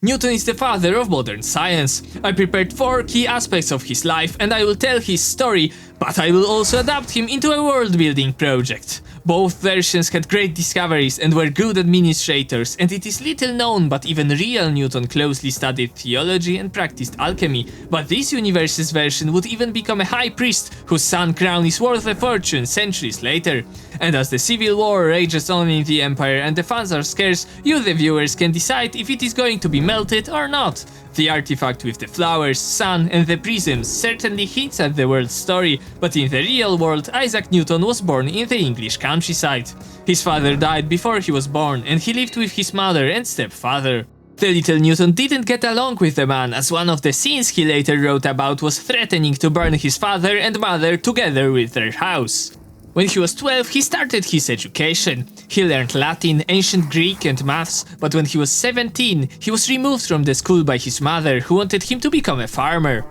Newton is the father of modern science. I prepared 4 key aspects of his life and I will tell his story, but I will also adapt him into a world-building project. Both versions had great discoveries and were good administrators, and it is little known but even real Newton closely studied theology and practiced alchemy, but this universe's version would even become a high priest whose sun crown is worth a fortune centuries later. And as the civil war rages on in the empire and the funds are scarce, you the viewers can decide if it is going to be melted or not. The artifact with the flowers, sun and the prisms certainly hints at the world's story, but in the real world Isaac Newton was born in the English countryside. His father died before he was born and he lived with his mother and stepfather. The little Newton didn't get along with the man, as one of the scenes he later wrote about was threatening to burn his father and mother together with their house. When he was 12, he started his education. He learned Latin, ancient Greek and maths, but when he was 17, he was removed from the school by his mother, who wanted him to become a farmer.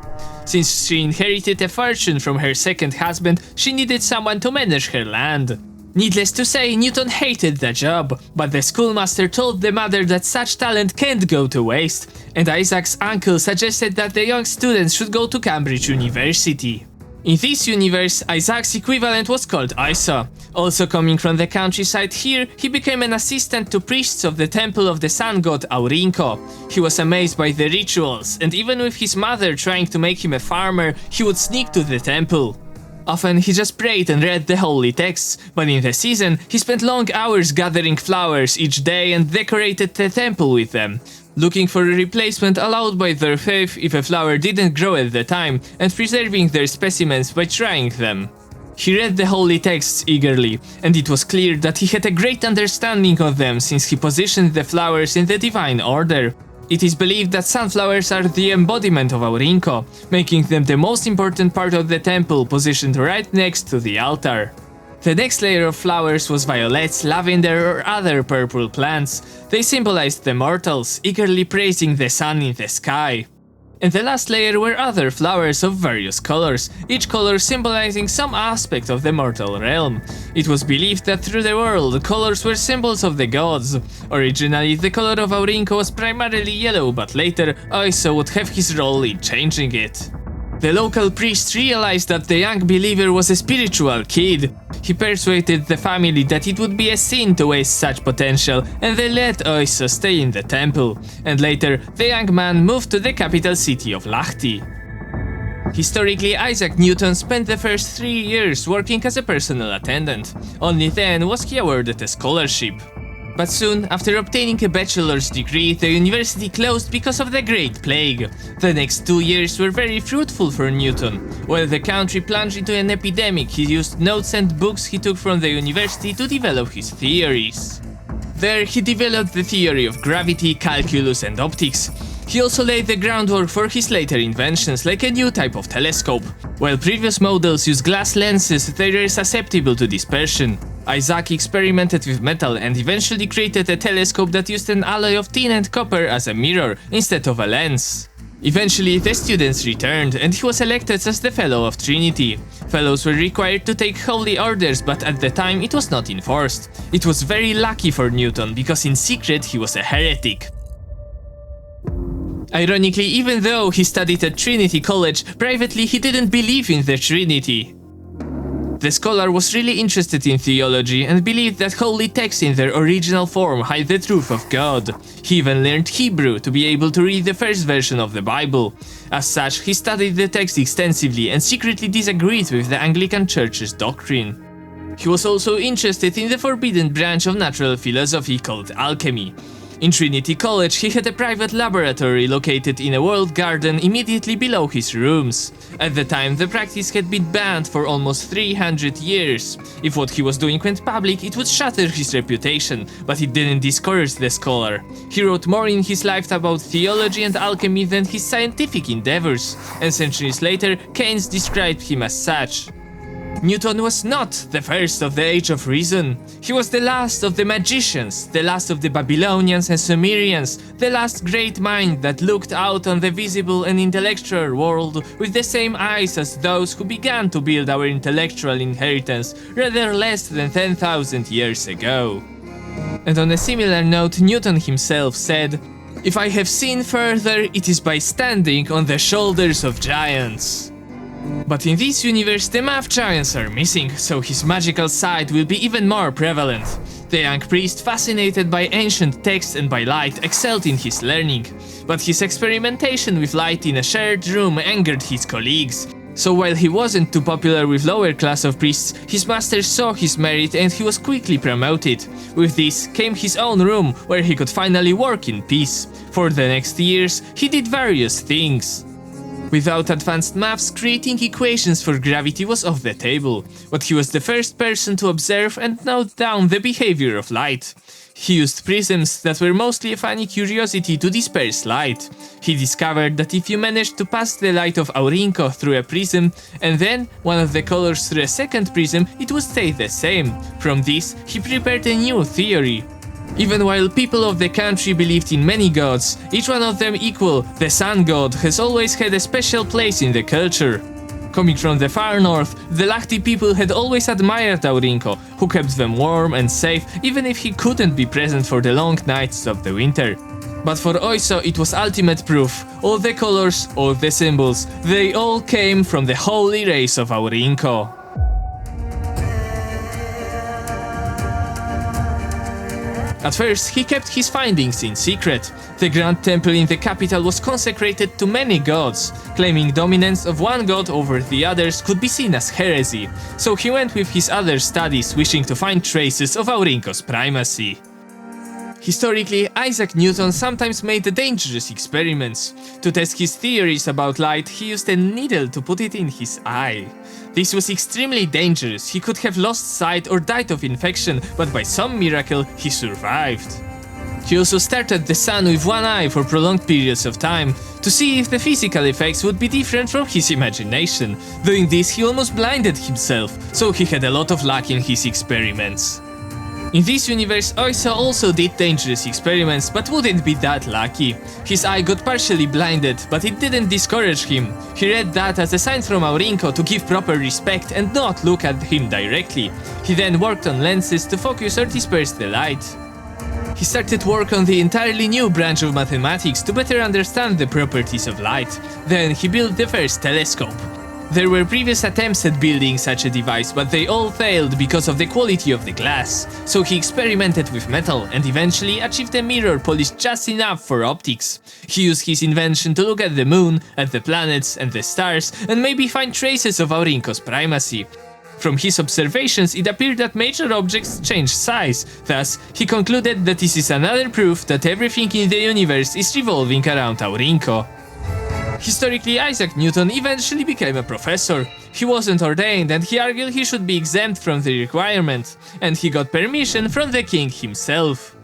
Since she inherited a fortune from her second husband, she needed someone to manage her land. Needless to say, Newton hated the job, but the schoolmaster told the mother that such talent can't go to waste, and Isaac's uncle suggested that the young students should go to Cambridge University. In this universe, Isaac's equivalent was called Isa. Also coming from the countryside here, he became an assistant to priests of the temple of the sun god Aurinko. He was amazed by the rituals, and even with his mother trying to make him a farmer, he would sneak to the temple. Often he just prayed and read the holy texts, but in the season, he spent long hours gathering flowers each day and decorated the temple with them, looking for a replacement allowed by their faith if a flower didn't grow at the time, and preserving their specimens by trying them. He read the holy texts eagerly, and it was clear that he had a great understanding of them since he positioned the flowers in the divine order. It is believed that sunflowers are the embodiment of Aurinko, making them the most important part of the temple, positioned right next to the altar. The next layer of flowers was violets, lavender or other purple plants. They symbolized the mortals, eagerly praising the sun in the sky. And the last layer were other flowers of various colors, each color symbolizing some aspect of the mortal realm. It was believed that through the world, colors were symbols of the gods. Originally, the color of Aurinko was primarily yellow, but later, Isa would have his role in changing it. The local priest realized that the young believer was a spiritual kid. He persuaded the family that it would be a sin to waste such potential, and they let Isa stay in the temple. And later, the young man moved to the capital city of Lahti. Historically, Isaac Newton spent the first 3 years working as a personal attendant. Only then was he awarded a scholarship. But soon, after obtaining a bachelor's degree, the university closed because of the Great Plague. The next 2 years were very fruitful for Newton. While the country plunged into an epidemic, he used notes and books he took from the university to develop his theories. There, he developed the theory of gravity, calculus and optics. He also laid the groundwork for his later inventions, like a new type of telescope. While previous models used glass lenses, they were susceptible to dispersion. Isaac experimented with metal and eventually created a telescope that used an alloy of tin and copper as a mirror instead of a lens. Eventually, the students returned and he was elected as the Fellow of Trinity. Fellows were required to take holy orders, but at the time it was not enforced. It was very lucky for Newton because in secret he was a heretic. Ironically, even though he studied at Trinity College, privately he didn't believe in the Trinity. The scholar was really interested in theology and believed that holy texts in their original form hide the truth of God. He even learned Hebrew to be able to read the first version of the Bible. As such, he studied the text extensively and secretly disagreed with the Anglican Church's doctrine. He was also interested in the forbidden branch of natural philosophy called alchemy. In Trinity College, he had a private laboratory located in a walled garden immediately below his rooms. At the time, the practice had been banned for almost 300 years. If what he was doing went public, it would shatter his reputation, but it didn't discourage the scholar. He wrote more in his life about theology and alchemy than his scientific endeavors, and centuries later, Keynes described him as such. Newton was not the first of the Age of Reason. He was the last of the magicians, the last of the Babylonians and Sumerians, the last great mind that looked out on the visible and intellectual world with the same eyes as those who began to build our intellectual inheritance rather less than 10,000 years ago. And on a similar note, Newton himself said, If I have seen further, it is by standing on the shoulders of giants. But in this universe, the math giants are missing, so his magical side will be even more prevalent. The young priest, fascinated by ancient texts and by light, excelled in his learning. But his experimentation with light in a shared room angered his colleagues. So while he wasn't too popular with lower class of priests, his master saw his merit and he was quickly promoted. With this came his own room, where he could finally work in peace. For the next years, he did various things. Without advanced maths, creating equations for gravity was off the table, but he was the first person to observe and note down the behavior of light. He used prisms that were mostly a funny curiosity to disperse light. He discovered that if you managed to pass the light of Aurinko through a prism, and then one of the colors through a second prism, it would stay the same. From this, he prepared a new theory. Even while people of the country believed in many gods, each one of them equal, the sun god has always had a special place in the culture. Coming from the far north, the Lahti people had always admired Aurinko, who kept them warm and safe even if he couldn't be present for the long nights of the winter. But for Oiso it was ultimate proof. All the colors, all the symbols, they all came from the holy race of Aurinko. At first, he kept his findings in secret. The Grand Temple in the capital was consecrated to many gods. Claiming dominance of one god over the others could be seen as heresy, so he went with his other studies, wishing to find traces of Aurinko's primacy. Historically, Isaac Newton sometimes made dangerous experiments. To test his theories about light, he used a needle to put it in his eye. This was extremely dangerous. He could have lost sight or died of infection, but by some miracle, he survived. He also stared at the sun with one eye for prolonged periods of time, to see if the physical effects would be different from his imagination. Doing this, he almost blinded himself, so he had a lot of luck in his experiments. In this universe, Oiso also did dangerous experiments, but wouldn't be that lucky. His eye got partially blinded, but it didn't discourage him. He read that as a sign from Aurinko to give proper respect and not look at him directly. He then worked on lenses to focus or disperse the light. He started work on the entirely new branch of mathematics to better understand the properties of light. Then he built the first telescope. There were previous attempts at building such a device, but they all failed because of the quality of the glass. So he experimented with metal and eventually achieved a mirror polished just enough for optics. He used his invention to look at the moon, at the planets and the stars, and maybe find traces of Aurinko's primacy. From his observations, it appeared that major objects change size. Thus, he concluded that this is another proof that everything in the universe is revolving around Aurinko. Historically, Isaac Newton eventually became a professor. He wasn't ordained and he argued he should be exempt from the requirement, and he got permission from the king himself.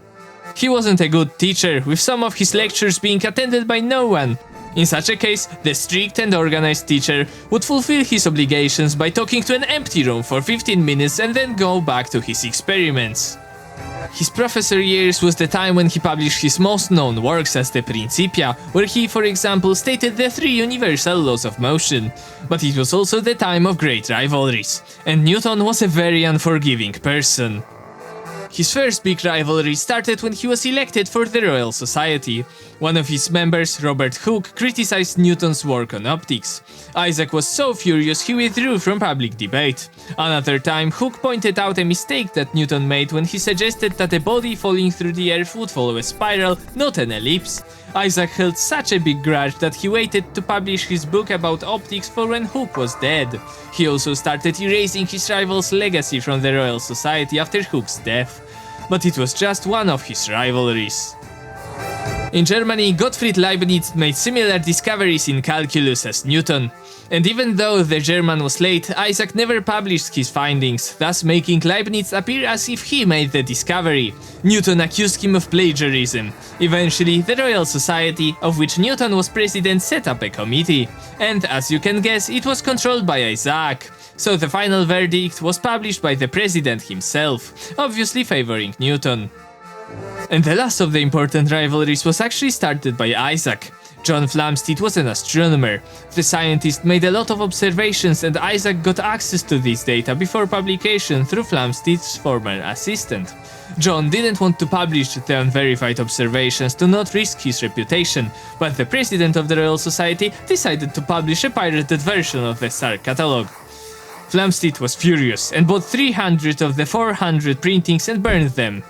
He wasn't a good teacher, with some of his lectures being attended by no one. In such a case, the strict and organized teacher would fulfill his obligations by talking to an empty room for 15 minutes and then go back to his experiments. His professor years was the time when he published his most known works as the Principia, where he, for example, stated the 3 universal laws of motion. But it was also the time of great rivalries, and Newton was a very unforgiving person. His first big rivalry started when he was elected for the Royal Society. One of his members, Robert Hooke, criticized Newton's work on optics. Isaac was so furious he withdrew from public debate. Another time, Hooke pointed out a mistake that Newton made when he suggested that a body falling through the earth would follow a spiral, not an ellipse. Isaac held such a big grudge that he waited to publish his book about optics for when Hooke was dead. He also started erasing his rival's legacy from the Royal Society after Hooke's death. But it was just one of his rivalries. In Germany, Gottfried Leibniz made similar discoveries in calculus as Newton. And even though the German was late, Isaac never published his findings, thus making Leibniz appear as if he made the discovery. Newton accused him of plagiarism. Eventually, the Royal Society, of which Newton was president, set up a committee. And as you can guess, it was controlled by Isaac. So the final verdict was published by the president himself, obviously favoring Newton. And the last of the important rivalries was actually started by Isaac. John Flamsteed was an astronomer. The scientist made a lot of observations and Isaac got access to this data before publication through Flamsteed's former assistant. John didn't want to publish the unverified observations to not risk his reputation, but the president of the Royal Society decided to publish a pirated version of the star catalogue. Flamsteed was furious and bought 300 of the 400 printings and burned them.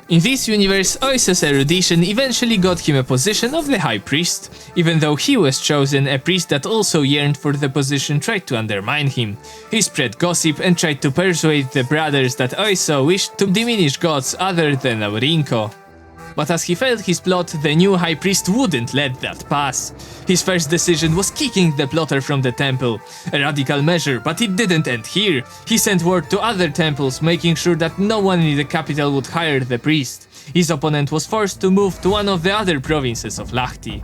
In this universe, Oiso's erudition eventually got him a position of the High Priest. Even though he was chosen, a priest that also yearned for the position tried to undermine him. He spread gossip and tried to persuade the brothers that Oiso wished to diminish gods other than Aurinko. But as he failed his plot, the new High Priest wouldn't let that pass. His first decision was kicking the plotter from the temple. A radical measure, but it didn't end here. He sent word to other temples, making sure that no one in the capital would hire the priest. His opponent was forced to move to one of the other provinces of Lahti.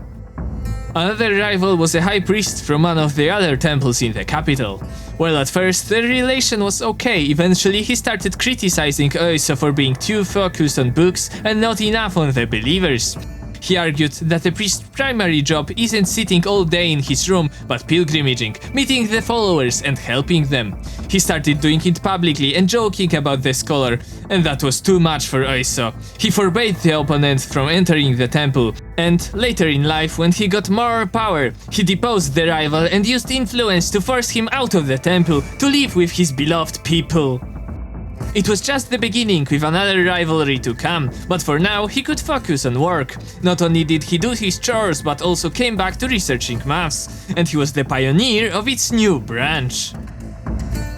Another rival was a high priest from one of the other temples in the capital. Well, at first, the relation was okay. Eventually, he started criticizing Oiso for being too focused on books and not enough on the believers. He argued that the priest's primary job isn't sitting all day in his room, but pilgrimaging, meeting the followers and helping them. He started doing it publicly and joking about the scholar, and that was too much for Oiso. He forbade the opponent from entering the temple, and later in life, when he got more power, he deposed the rival and used influence to force him out of the temple to live with his beloved people. It was just the beginning, with another rivalry to come, but for now he could focus on work. Not only did he do his chores, but also came back to researching maths, and he was the pioneer of its new branch.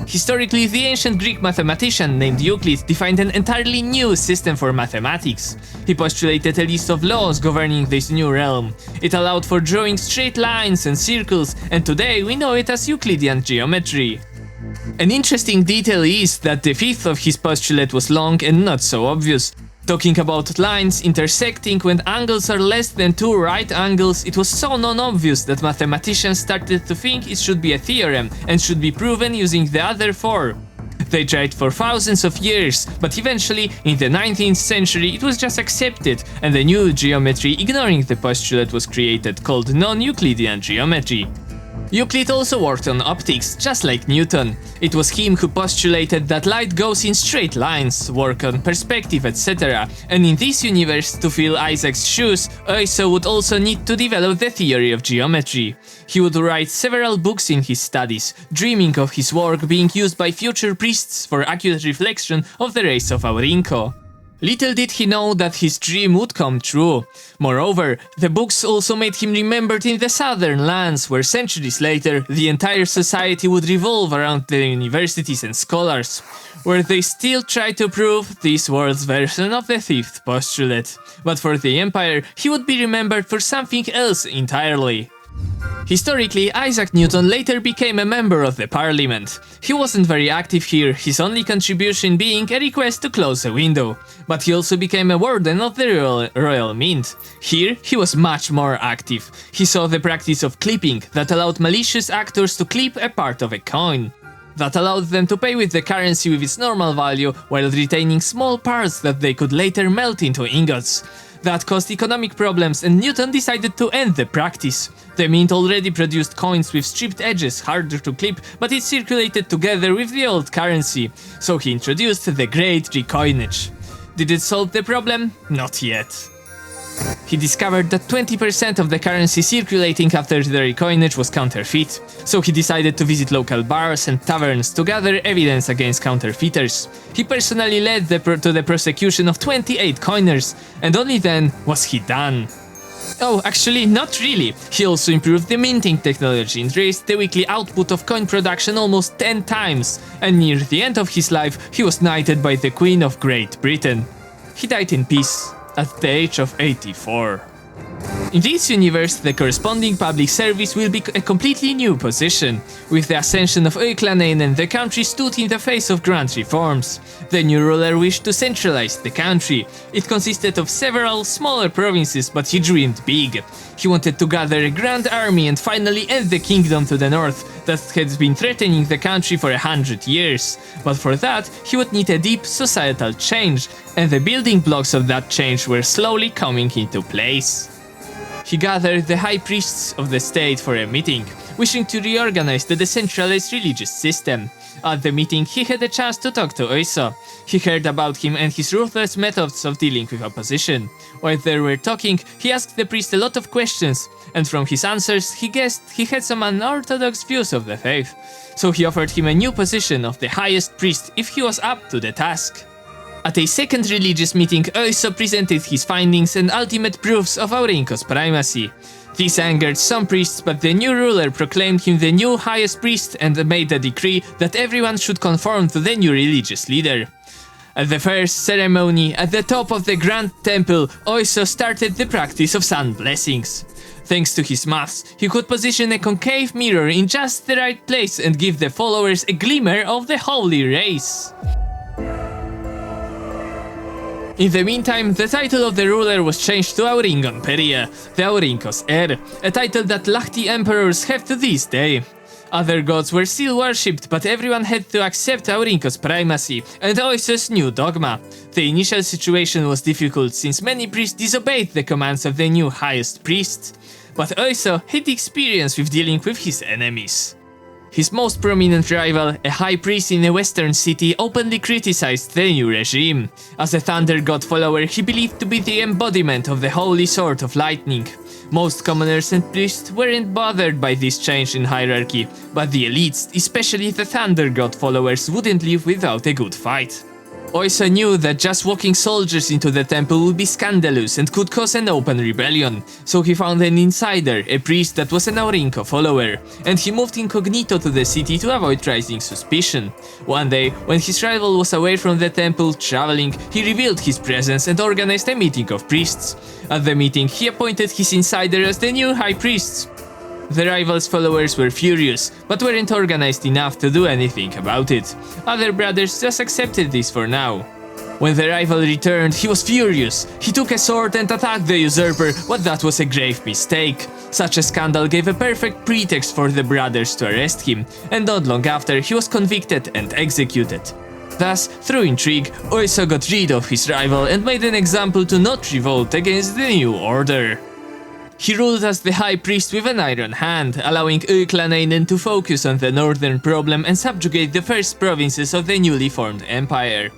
Historically, the ancient Greek mathematician named Euclid defined an entirely new system for mathematics. He postulated a list of laws governing this new realm. It allowed for drawing straight lines and circles, and today we know it as Euclidean geometry. An interesting detail is that the fifth of his postulate was long and not so obvious. Talking about lines intersecting when angles are less than two right angles, it was so non-obvious that mathematicians started to think it should be a theorem and should be proven using the other four. They tried for thousands of years, but eventually, in the 19th century, it was just accepted, and a new geometry ignoring the postulate was created, called non-Euclidean geometry. Euclid also worked on optics, just like Newton. It was him who postulated that light goes in straight lines, work on perspective, etc. And in this universe, to fill Isaac's shoes, Oiso would also need to develop the theory of geometry. He would write several books in his studies, dreaming of his work being used by future priests for accurate reflection of the race of Aurinko. Little did he know that his dream would come true. Moreover, the books also made him remembered in the southern lands, where centuries later the entire society would revolve around the universities and scholars, where they still try to prove this world's version of the fifth postulate. But for the Empire, he would be remembered for something else entirely. Historically, Isaac Newton later became a member of the parliament. He wasn't very active here, his only contribution being a request to close a window. But he also became a warden of the Royal Mint. Here, he was much more active. He saw the practice of clipping that allowed malicious actors to clip a part of a coin. That allowed them to pay with the currency with its normal value while retaining small parts that they could later melt into ingots. That caused economic problems, and Newton decided to end the practice. The mint already produced coins with stripped edges, harder to clip, but it circulated together with the old currency, so he introduced the Great Recoinage. Did it solve the problem? Not yet. He discovered that 20% of the currency circulating after the recoinage was counterfeit, so he decided to visit local bars and taverns to gather evidence against counterfeiters. He personally led to the prosecution of 28 coiners, and only then was he done. Oh, actually, not really. He also improved the minting technology and raised the weekly output of coin production almost 10 times, and near the end of his life, he was knighted by the Queen of Great Britain. He died in peace at the age of 84. In this universe, the corresponding public service will be a completely new position. With the ascension of Oiklanen, the country stood in the face of grand reforms. The new ruler wished to centralize the country. It consisted of several smaller provinces, but he dreamed big. He wanted to gather a grand army and finally end the kingdom to the north that had been threatening the country for 100 years. But for that, he would need a deep societal change, and the building blocks of that change were slowly coming into place. He gathered the high priests of the state for a meeting, wishing to reorganize the decentralized religious system. At the meeting, he had a chance to talk to Oiso. He heard about him and his ruthless methods of dealing with opposition. While they were talking, he asked the priest a lot of questions, and from his answers he guessed he had some unorthodox views of the faith. So he offered him a new position of the highest priest if he was up to the task. At a second religious meeting, Oiso presented his findings and ultimate proofs of Aurinko's primacy. This angered some priests, but the new ruler proclaimed him the new highest priest and made a decree that everyone should conform to the new religious leader. At the first ceremony, at the top of the Grand Temple, Oiso started the practice of sun blessings. Thanks to his maths, he could position a concave mirror in just the right place and give the followers a glimmer of the holy rays. In the meantime, the title of the ruler was changed to Auringon Peria, the Aurinko's heir, a title that Lahti emperors have to this day. Other gods were still worshipped, but everyone had to accept Aurinko's primacy and Oiso's new dogma. The initial situation was difficult since many priests disobeyed the commands of the new highest priest, but Oiso had experience with dealing with his enemies. His most prominent rival, a high priest in a western city, openly criticized the new regime. As a thunder god follower, he believed to be the embodiment of the holy sword of lightning. Most commoners and priests weren't bothered by this change in hierarchy, but the elites, especially the thunder god followers, wouldn't live without a good fight. Oiso knew that just walking soldiers into the temple would be scandalous and could cause an open rebellion, so he found an insider, a priest that was an Aurinko follower, and he moved incognito to the city to avoid raising suspicion. One day, when his rival was away from the temple traveling, he revealed his presence and organized a meeting of priests. At the meeting, he appointed his insider as the new high priest. The rival's followers were furious, but weren't organized enough to do anything about it. Other brothers just accepted this for now. When the rival returned, he was furious. He took a sword and attacked the usurper, but that was a grave mistake. Such a scandal gave a perfect pretext for the brothers to arrest him, and not long after he was convicted and executed. Thus, through intrigue, Oiso got rid of his rival and made an example to not revolt against the new order. He ruled as the high priest with an iron hand, allowing Uklaneinen to focus on the northern problem and subjugate the first provinces of the newly formed empire.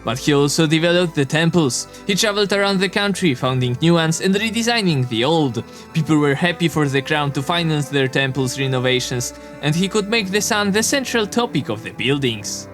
But he also developed the temples. He traveled around the country, founding new ones and redesigning the old. People were happy for the crown to finance their temples' renovations, and he could make the sun the central topic of the buildings.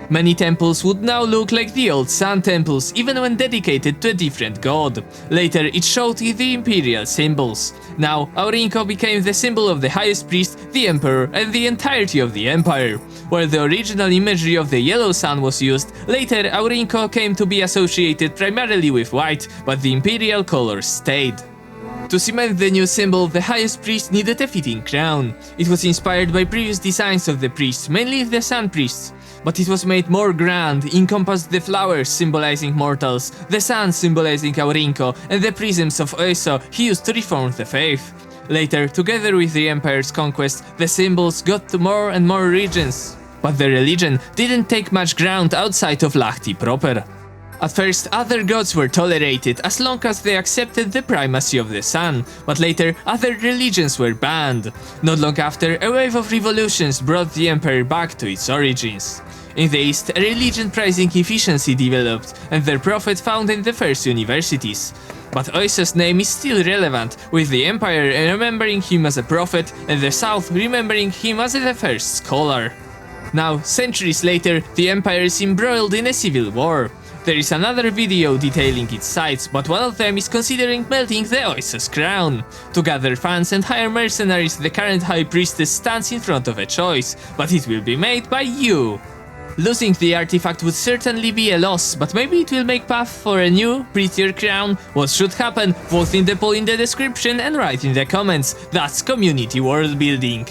Many temples would now look like the old sun temples, even when dedicated to a different god. Later, it showed the imperial symbols. Now, Aurinko became the symbol of the highest priest, the emperor, and the entirety of the empire. While the original imagery of the yellow sun was used, later Aurinko came to be associated primarily with white, but the imperial colors stayed. To cement the new symbol, the highest priest needed a fitting crown. It was inspired by previous designs of the priests, mainly the sun priests. But it was made more grand, encompassed the flowers symbolizing mortals, the sun symbolizing Aurinko, and the prisms of Oiso he used to reform the faith. Later, together with the empire's conquest, the symbols got to more and more regions. But the religion didn't take much ground outside of Lahti proper. At first, other gods were tolerated as long as they accepted the primacy of the sun, but later other religions were banned. Not long after, a wave of revolutions brought the empire back to its origins. In the east, a religion prizing efficiency developed, and their prophet founded the first universities. But Oiso's name is still relevant, with the empire remembering him as a prophet, and the south remembering him as the first scholar. Now, centuries later, the empire is embroiled in a civil war. There is another video detailing its sides, but one of them is considering melting the Oiso's crown. To gather fans and hire mercenaries, the current high priestess stands in front of a choice, but it will be made by you. Losing the artifact would certainly be a loss, but maybe it will make path for a new, prettier crown. What should happen? Vote in the poll in the description and write in the comments. That's community world building.